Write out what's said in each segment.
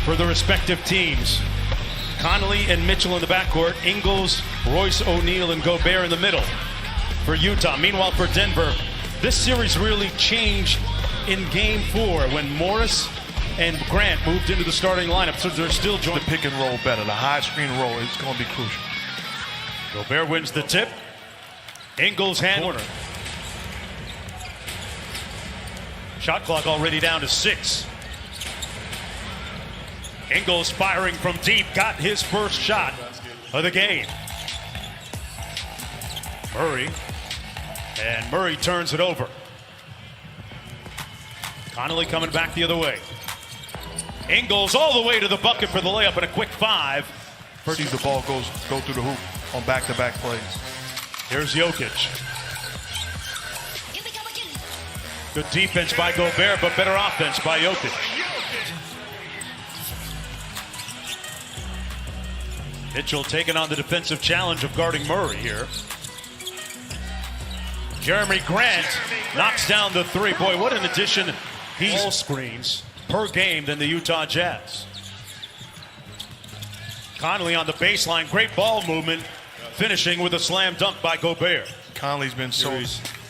for the respective teams. Connolly and Mitchell in the backcourt. Ingles, Royce O'Neal, and Gobert in the middle for Utah. Meanwhile, for Denver, this series really changed in Game 4 when Morris and Grant moved into the starting lineup. So they're still joined. The pick and roll better. The high screen roll is going to be crucial. Gobert wins the tip. Ingles hand corner. Shot clock already down to 6. Ingles firing from deep, got his first shot of the game. Murray, and Murray turns it over. Connolly coming back the other way. Ingles all the way to the bucket for the layup and a quick 5. See the ball go through the hoop on back-to-back plays. Here's Jokic. Good defense by Gobert, but better offense by Jokic. Mitchell taking on the defensive challenge of guarding Murray here. Jeremy Grant knocks down the 3. Boy, what an addition. He's all screens per game than the Utah Jazz. Conley on the baseline, great ball movement, finishing with a slam dunk by Gobert. Conley's been so...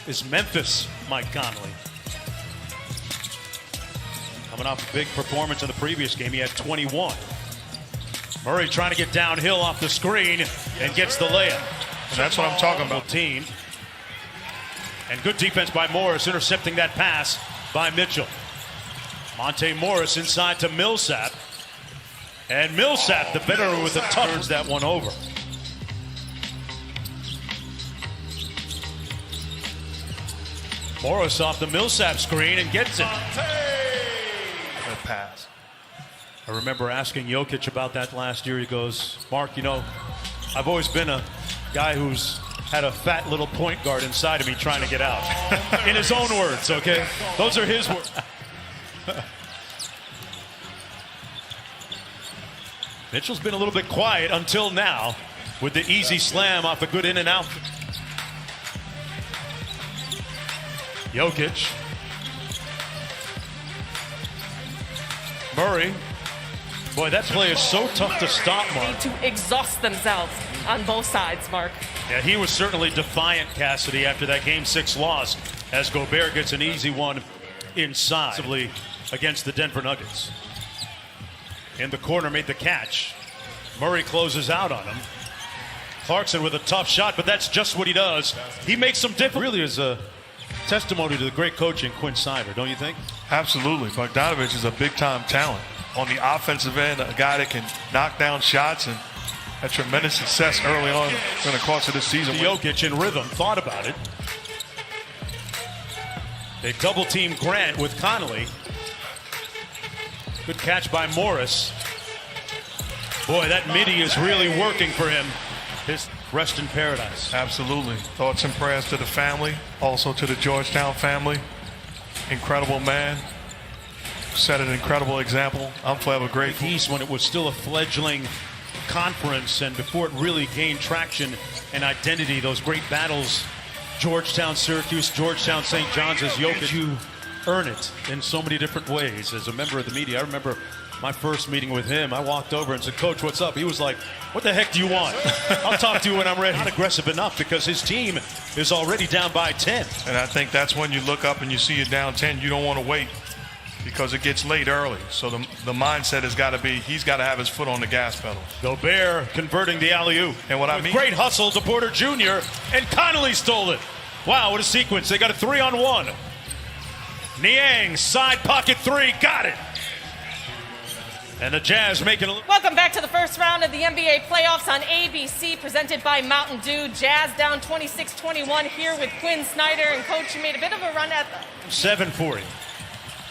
Is Memphis Mike Conley. Coming off a big performance in the previous game, he had 21. Murray trying to get downhill off the screen and gets the layup. And that's what I'm talking about. Team. And good defense by Morris, intercepting that pass by Mitchell. Monte Morris inside to Millsap. And Millsap, the better with the tough, turns that one over. Morris off the Millsap screen and gets it. Good pass. I remember asking Jokic about that last year. He goes, Mark, you know, I've always been a guy who's had a fat little point guard inside of me trying to get out. In his own words, okay? Those are his words. Mitchell's been a little bit quiet until now with the easy slam off a good in and out. Jokic. Murray. Boy, that play is so tough to stop, Mark. To exhaust themselves on both sides, Mark. Yeah, he was certainly defiant, Cassidy, after that Game 6 loss, as Gobert gets an easy one inside against the Denver Nuggets. In the corner, made the catch. Murray closes out on him. Clarkson with a tough shot, but that's just what he does. He makes some difference. Really is a testimony to the great coaching Quinn Snyder, don't you think? Absolutely. Bogdanovich is a big-time talent. On the offensive end, a guy that can knock down shots and had tremendous success early on in the course of this season. Jokic in rhythm, thought about it. They double-team Grant with Connolly. Good catch by Morris. Boy, that midi is really working for him. His rest in paradise. Absolutely. Thoughts and prayers to the family, also to the Georgetown family. Incredible man. Set an incredible example. I'm forever grateful. East, when it was still a fledgling conference and before it really gained traction and identity, those great battles, Georgetown, Syracuse, Georgetown, St. John's, as Jokic, you earn it in so many different ways. As a member of the media, I remember my first meeting with him. I walked over and said, Coach, what's up? He was like, what the heck do you want? I'll talk to you when I'm ready. Not aggressive enough because his team is already down by 10. And I think that's when you look up and you see you're down 10. You don't want to wait because it gets late early. So the mindset has got to be, he's got to have his foot on the gas pedal. Gobert converting the alley-oop. And what I mean, great hustle to Porter Jr. and Connolly stole it. Wow, what a sequence. They got a 3-on-1. Niang, side pocket 3, got it. And the Jazz making a... Welcome back to the first round of the NBA playoffs on ABC, presented by Mountain Dew. Jazz down 26-21 here with Quinn Snyder. And, Coach, you made a bit of a run at the... 7-40.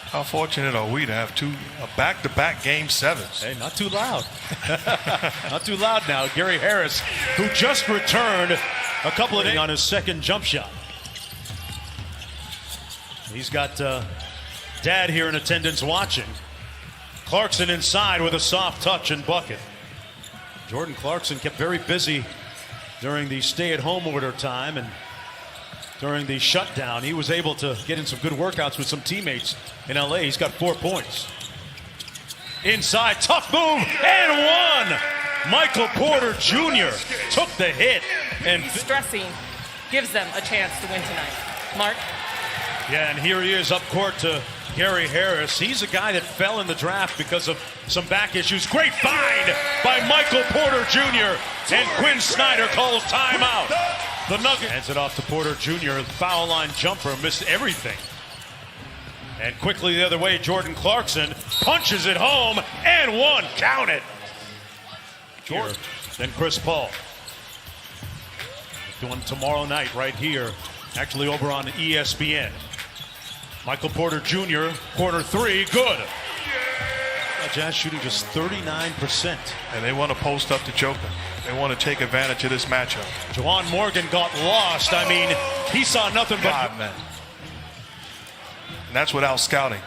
How fortunate are we to have back-to-back Game 7s? Hey, not too loud. Not too loud now. Gary Harris, who just returned a couple of days on his second jump shot. He's got Dad here in attendance watching. Clarkson inside with a soft touch and bucket. Jordan Clarkson kept very busy during the stay-at-home order time, and during the shutdown, he was able to get in some good workouts with some teammates in LA. He's got 4 points. inside, tough move, and one. Michael Porter Jr. took the hit and Stressing gives them a chance to win tonight. Mark? yeah, and here he is up court to Gary Harris. He's a guy that fell in the draft because of some back issues. Great find by Michael Porter Jr. And Quinn Snyder calls timeout. The Nuggets hands it off to Porter Jr. Foul line jumper, missed everything. And quickly the other way, Jordan Clarkson punches it home and one. Count it. Jordan. Then Chris Paul. Doing tomorrow night right here, actually over on ESPN. Michael Porter Jr., corner three, good. Jazz shooting just 39%. And they want to post up to Joker. They want to take advantage of this matchup. Juwan Morgan got lost. I mean, he saw nothing but 5 men. And that's without scouting.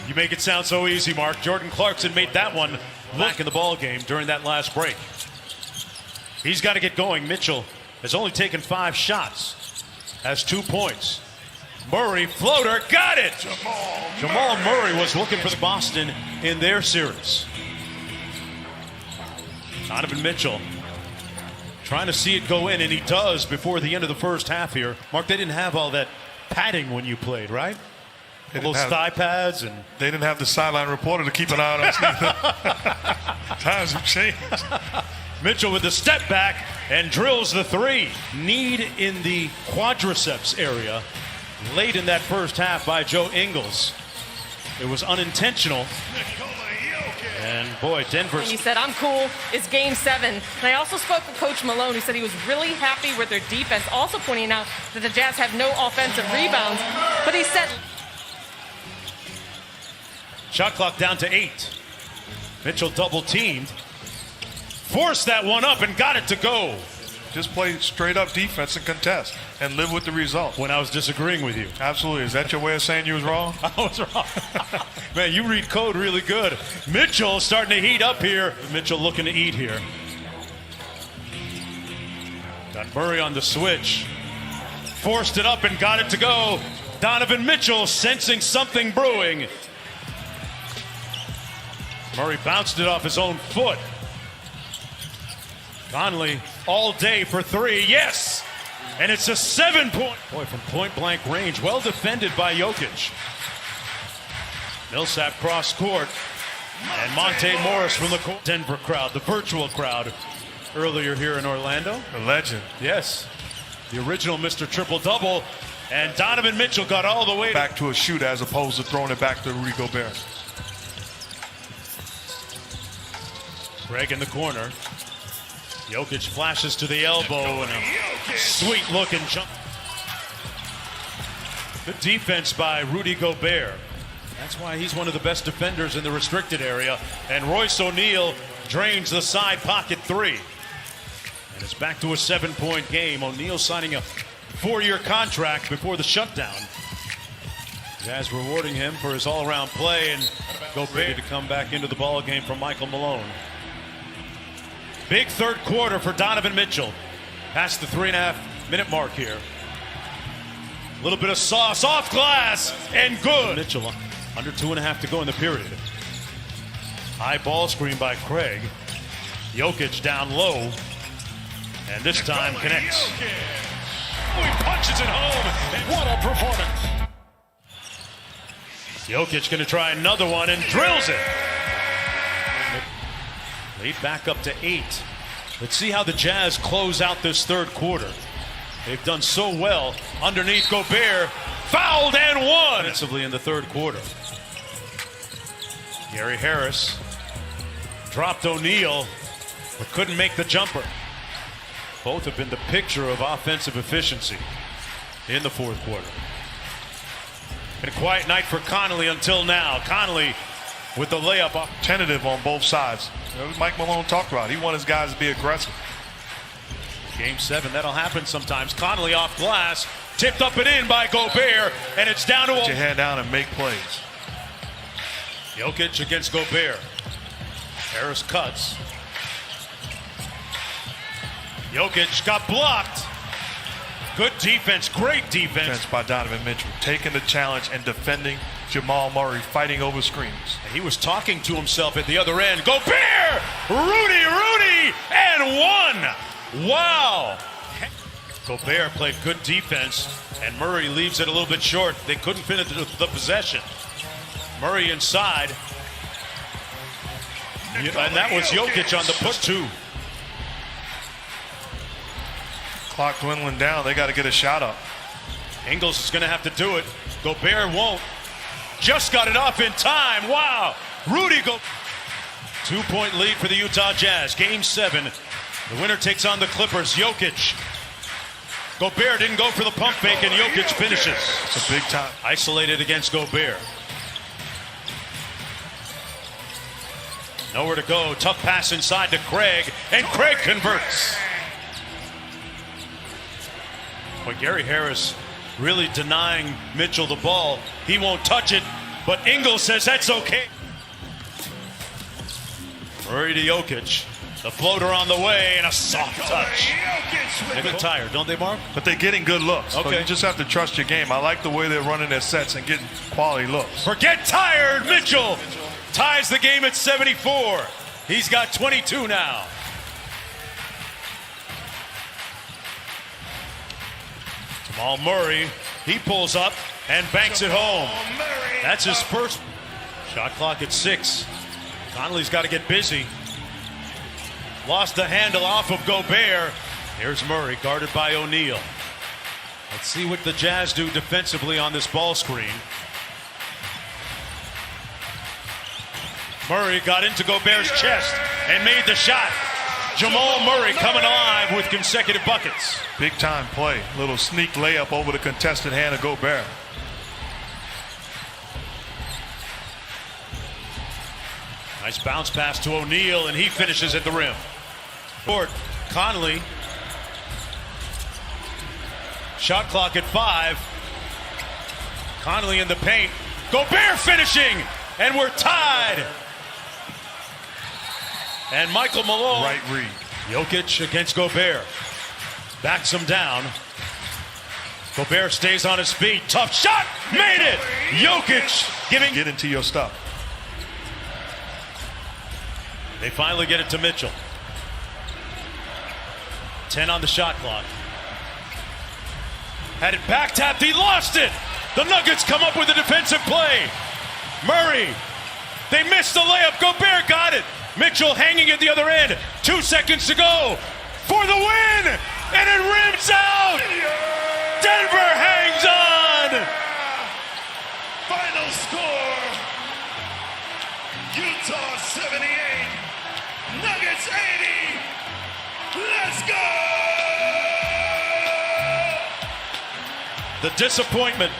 You make it sound so easy, Mark. Jordan Clarkson made that one back in the ball game during that last break. He's got to get going. Mitchell has only taken 5 shots, has 2 points. Murray, floater, got it! Jamal Murray was looking for the Boston in their series. Donovan Mitchell trying to see it go in, and he does before the end of the first half here. Mark, they didn't have all that padding when you played, right? Those thigh pads, and they didn't have the sideline reporter to keep an eye on us either. Times have changed. Mitchell with the step back and drills the three. Need in the quadriceps area late in that first half by Joe Ingles. It was unintentional. And boy, Denver. And he said, I'm cool. It's game 7. And I also spoke with Coach Malone, who said he was really happy with their defense, also pointing out that the Jazz have no offensive rebounds. But he said, shot clock down to 8. Mitchell double teamed. Forced that one up and got it to go. Just play straight up defense and contest and live with the result. When I was disagreeing with you. Absolutely. Is that your way of saying you was wrong? I was wrong. Man, you read code really good. Mitchell starting to heat up here. Mitchell looking to eat here. Got Murray on the switch. Forced it up and got it to go. Donovan Mitchell sensing something brewing. Murray bounced it off his own foot. Conley all day for 3. Yes! And it's a 7-point. Boy, from point-blank range. Well defended by Jokic. Millsap cross court. And Monte Morris from the Denver crowd, the virtual crowd, earlier here in Orlando. A legend. Yes. The original Mr. Triple-Double. And Donovan Mitchell got all the way back to a shooter as opposed to throwing it back to Rudy Gobert. Greg in the corner. Jokic flashes to the elbow and a sweet-looking jump. Good defense by Rudy Gobert. That's why he's one of the best defenders in the restricted area. And Royce O'Neal drains the side pocket 3. And it's back to a 7-point game. O'Neal signing a 4-year contract before the shutdown. Jazz rewarding him for his all-around play, and Gobert to come back into the ball game from Michael Malone. Big third quarter for Donovan Mitchell. Past the 3.5-minute mark here. A little bit of sauce off glass and good. Mitchell under 2.5 to go in the period. High ball screen by Craig. Jokic down low. And this time connects. Oh, he punches it home. And what a performance. Jokic going to try another one and drills it. Lead back up to 8. Let's see how the Jazz close out this third quarter. They've done so well underneath Gobert. Fouled and won. Offensively in the third quarter. Gary Harris dropped O'Neal, but couldn't make the jumper. Both have been the picture of offensive efficiency in the fourth quarter. Been a quiet night for Conley until now. Conley with the layup up. Tentative on both sides. Mike Malone talked about it. He wants his guys to be aggressive. Game 7, that'll happen sometimes. Conley off glass, tipped up and in by Gobert, and it's down to Put your head down and make plays. Jokic against Gobert. Harris cuts. Jokic got blocked. Good defense, great defense. By Donovan Mitchell. Taking the challenge and defending Jamal Murray fighting over screens. He was talking to himself at the other end. Gobert! Rudy! And one! Wow! Gobert played good defense, and Murray leaves it a little bit short. They couldn't finish the possession. Murray inside. And that was Jokic on the put two. Clock dwindling down. They got to get a shot up. Ingles is going to have to do it. Gobert won't. Just got it off in time. Wow. Rudy go. 2-point lead for the Utah Jazz. Game 7. The winner takes on the Clippers. Jokic. Gobert didn't go for the pump fake, and Jokic finishes. It's a big time. Isolated against Gobert. Nowhere to go. Tough pass inside to Craig, and Craig converts. But Gary Harris really denying Mitchell the ball. He won't touch it, but Ingles says that's okay. Murray to Jokic. The floater on the way, and a soft touch. They get tired, don't they, Mark? But they're getting good looks. Okay. So you just have to trust your game. I like the way they're running their sets and getting quality looks. Forget tired. Mitchell ties the game at 74. He's got 22 now. Jamal Murray, he pulls up and banks it home. That's his first. Shot clock at 6. Conley's got to get busy. Lost the handle off of Gobert. Here's Murray, guarded by O'Neal. Let's see what the Jazz do defensively on this ball screen. Murray got into Gobert's chest and made the shot. Jamal Murray coming alive with consecutive buckets. Big time play. Little sneak layup over the contested hand of Gobert. Nice bounce pass to O'Neal, and he finishes at the rim. Court, Conley. Shot clock at 5. Conley in the paint. Gobert finishing, and we're tied. And Michael Malone. Right read. Jokic against Gobert. Backs him down. Gobert stays on his feet. Tough shot. Made it. Jokic giving. Get into your stuff. They finally get it to Mitchell. 10 on the shot clock. Had it back tapped. He lost it. The Nuggets come up with a defensive play. Murray. They missed the layup. Gobert got it. Mitchell hanging at the other end. 2 seconds to go for the win. And it rims out. Denver hangs on. Final score. Utah 78. Nuggets 80. Let's go. The disappointment